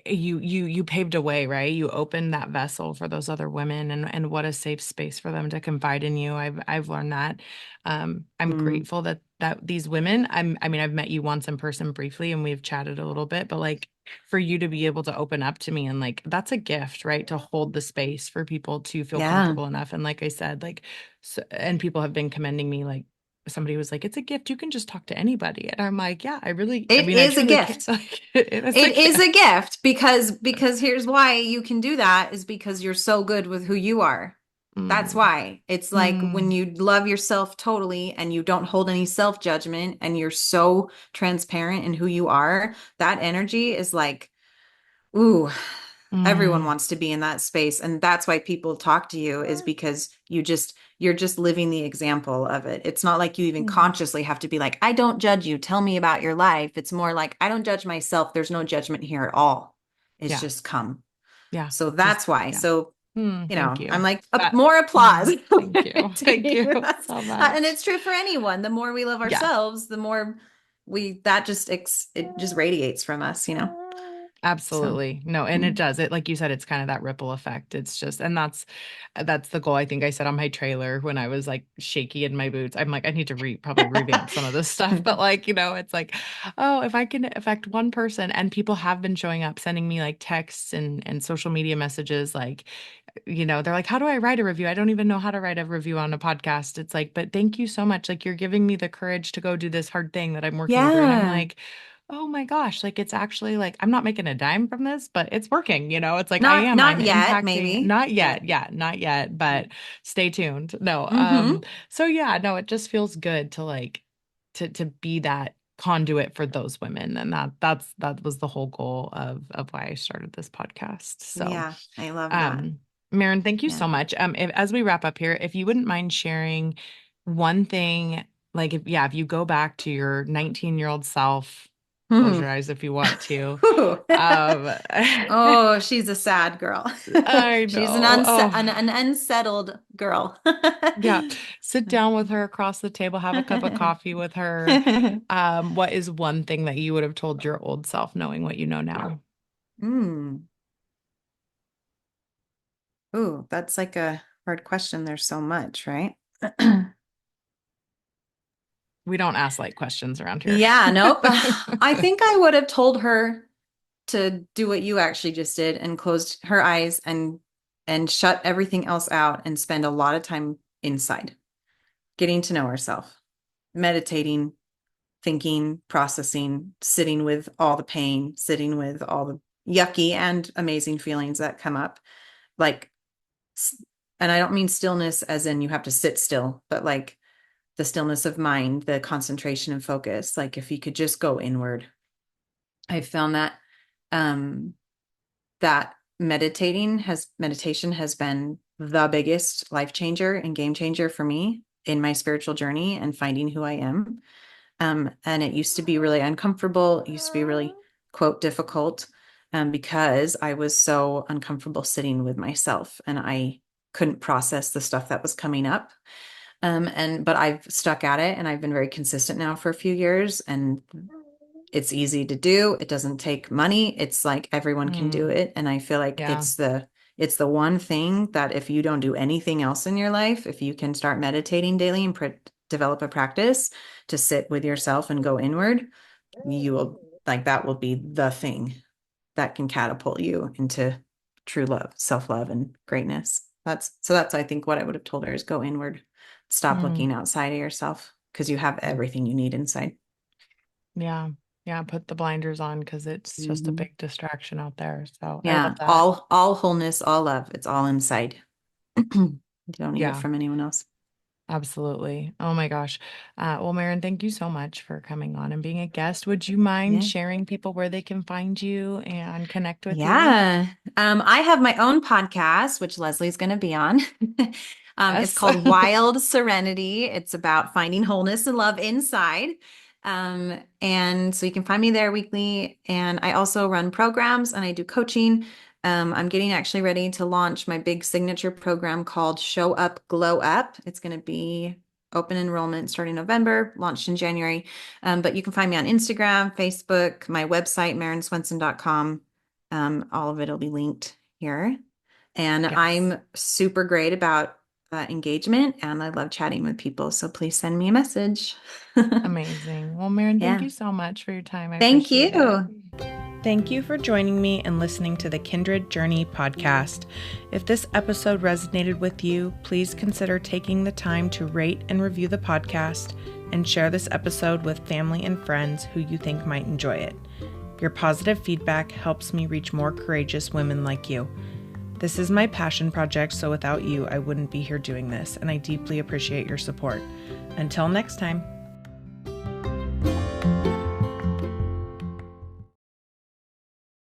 [SPEAKER 3] you paved a way, right? You opened that vessel for those other women, and what a safe space for them to confide in you. I've learned that. I'm
[SPEAKER 2] Mm,
[SPEAKER 3] grateful that these women, I mean, I've met you once in person briefly and we've chatted a little bit, but like for you to be able to open up to me, and like that's a gift, right? To hold the space for people to feel
[SPEAKER 2] yeah.
[SPEAKER 3] comfortable enough. And like I said, like, so, and people have been commending me, like somebody was like, it's a gift. You can just talk to anybody. And I'm like, yeah, I
[SPEAKER 2] It
[SPEAKER 3] mean, I
[SPEAKER 2] is a
[SPEAKER 3] truly can.
[SPEAKER 2] gift.
[SPEAKER 3] Like, it is a
[SPEAKER 2] It is a
[SPEAKER 3] gift.
[SPEAKER 2] gift because here's why you can do that is because you're so good with who you are. That's
[SPEAKER 3] Mm,
[SPEAKER 2] why. It's like when
[SPEAKER 3] mm,
[SPEAKER 2] you love yourself totally and you don't hold any self-judgment and you're so transparent in who you are, that energy is like, ooh, everyone
[SPEAKER 3] mm.
[SPEAKER 2] wants to be in that space. And that's why people talk to you, is because you're just living the example of it. It's not like you even consciously have to be like, I don't judge you, tell me about your life. It's more like, I don't judge myself, there's no judgment here at all. It's
[SPEAKER 3] Yeah,
[SPEAKER 2] just come.
[SPEAKER 3] yeah,
[SPEAKER 2] So
[SPEAKER 3] just
[SPEAKER 2] that's why.
[SPEAKER 3] yeah.
[SPEAKER 2] So
[SPEAKER 3] Thank
[SPEAKER 2] I'm
[SPEAKER 3] you.
[SPEAKER 2] like,
[SPEAKER 3] That,
[SPEAKER 2] more applause.
[SPEAKER 3] thank you. Thank you so
[SPEAKER 2] And
[SPEAKER 3] much.
[SPEAKER 2] it's true for anyone. The more we love
[SPEAKER 3] Yeah.
[SPEAKER 2] ourselves, the more that just it just radiates from us. So,
[SPEAKER 3] Absolutely. No, and it
[SPEAKER 2] mm.
[SPEAKER 3] does. It, like you said, it's kind of that ripple effect. It's just, and that's the goal. I think I said on my trailer when I was like shaky in my boots, I'm like, I need to probably revamp some of this stuff. But like, it's like, oh, if I can affect one person, and people have been showing up, sending me like texts and social media messages, like, they're like, how do I write a review? I don't even know how to write a review on a podcast. It's like, but thank you so much. Like, you're giving me the courage to go do this hard thing that I'm working through. And I'm
[SPEAKER 2] Yeah.
[SPEAKER 3] like, oh my gosh, like it's actually like I'm not making a dime from this, but it's working. It's like
[SPEAKER 2] Not
[SPEAKER 3] I'm
[SPEAKER 2] yet,
[SPEAKER 3] impacting.
[SPEAKER 2] maybe.
[SPEAKER 3] Not
[SPEAKER 2] Yeah.
[SPEAKER 3] yet. Yeah, not yet, but stay tuned. No.
[SPEAKER 2] Mm-hmm.
[SPEAKER 3] So yeah, no, it just feels good to like to be that conduit for those women. And that was the whole goal of why I started this podcast. So
[SPEAKER 2] Yeah, I love that.
[SPEAKER 3] um, Maren, thank you
[SPEAKER 2] Yeah.
[SPEAKER 3] so much. As we wrap up here, if you wouldn't mind sharing one thing, like if you go back to your 19-year-old self, close your
[SPEAKER 2] Hmm.
[SPEAKER 3] eyes if you want to.
[SPEAKER 2] Whew.
[SPEAKER 3] Um,
[SPEAKER 2] Oh, she's a sad girl.
[SPEAKER 3] I
[SPEAKER 2] She's
[SPEAKER 3] know. Oh,
[SPEAKER 2] an unsettled girl.
[SPEAKER 3] yeah. Sit down with her across the table, have a cup of coffee with her. What is one thing that you would have told your old self knowing what you know now?
[SPEAKER 2] Mm. Ooh, that's like a hard question. There's so much, right?
[SPEAKER 3] We don't ask like questions around here.
[SPEAKER 2] Yeah, nope. I think I would have told her to do what you actually just did and closed her eyes and shut everything else out and spend a lot of time inside, getting to know herself, meditating, thinking, processing, sitting with all the pain, sitting with all the yucky and amazing feelings that come up. Like, and I don't mean stillness as in you have to sit still, but like the stillness of mind, the concentration and focus. Like if you could just go inward. I found that that meditation has been the biggest life changer and game changer for me in my spiritual journey and finding who I am. And it used to be really uncomfortable. It used to be really, quote, difficult, because I was so uncomfortable sitting with myself and I couldn't process the stuff that was coming up. But I've stuck at it and I've been very consistent now for a few years, and it's easy to do. It doesn't take money. It's like everyone can do it. And I feel like
[SPEAKER 3] Yeah.
[SPEAKER 2] it's the one thing that if you don't do anything else in your life, if you can start meditating daily and develop a practice to sit with yourself and go inward, you will like that will be the thing that can catapult you into true love, self-love, and greatness. That's I think what I would have told her is go inward. Stop looking outside of yourself because you have everything you need inside.
[SPEAKER 3] Yeah. Yeah. Put the blinders on because it's just a big distraction out there. So I
[SPEAKER 2] Yeah,
[SPEAKER 3] love that.
[SPEAKER 2] all wholeness, all love. It's all inside. You don't need it
[SPEAKER 3] Yeah,
[SPEAKER 2] from anyone else.
[SPEAKER 3] absolutely. Oh my gosh. Well, Maren, thank you so much for coming on and being a guest. Would you mind
[SPEAKER 2] Yeah.
[SPEAKER 3] sharing people where they can find you and connect with you?
[SPEAKER 2] Yeah. I have my own podcast, which Leslie's going to be on. It's
[SPEAKER 3] Yes.
[SPEAKER 2] called Wild Serenity. It's about finding wholeness and love inside. And so you can find me there weekly. And I also run programs and I do coaching. I'm getting actually ready to launch my big signature program called Show Up, Glow Up. It's going to be open enrollment starting November, launched in January. But you can find me on Instagram, Facebook, my website, marenswenson.com. All of it will be linked here. And
[SPEAKER 3] Yes.
[SPEAKER 2] I'm super great about engagement and I love chatting with people. So please send me a message.
[SPEAKER 3] Amazing. Well, Maren, thank
[SPEAKER 2] Yeah.
[SPEAKER 3] you so much for your time. I
[SPEAKER 2] Thank
[SPEAKER 3] appreciate it.
[SPEAKER 2] you.
[SPEAKER 1] Thank you for joining me and listening to the Kindred Journey podcast. If this episode resonated with you, please consider taking the time to rate and review the podcast and share this episode with family and friends who you think might enjoy it. Your positive feedback helps me reach more courageous women like you. This is my passion project, so without you, I wouldn't be here doing this, and I deeply appreciate your support. Until next time.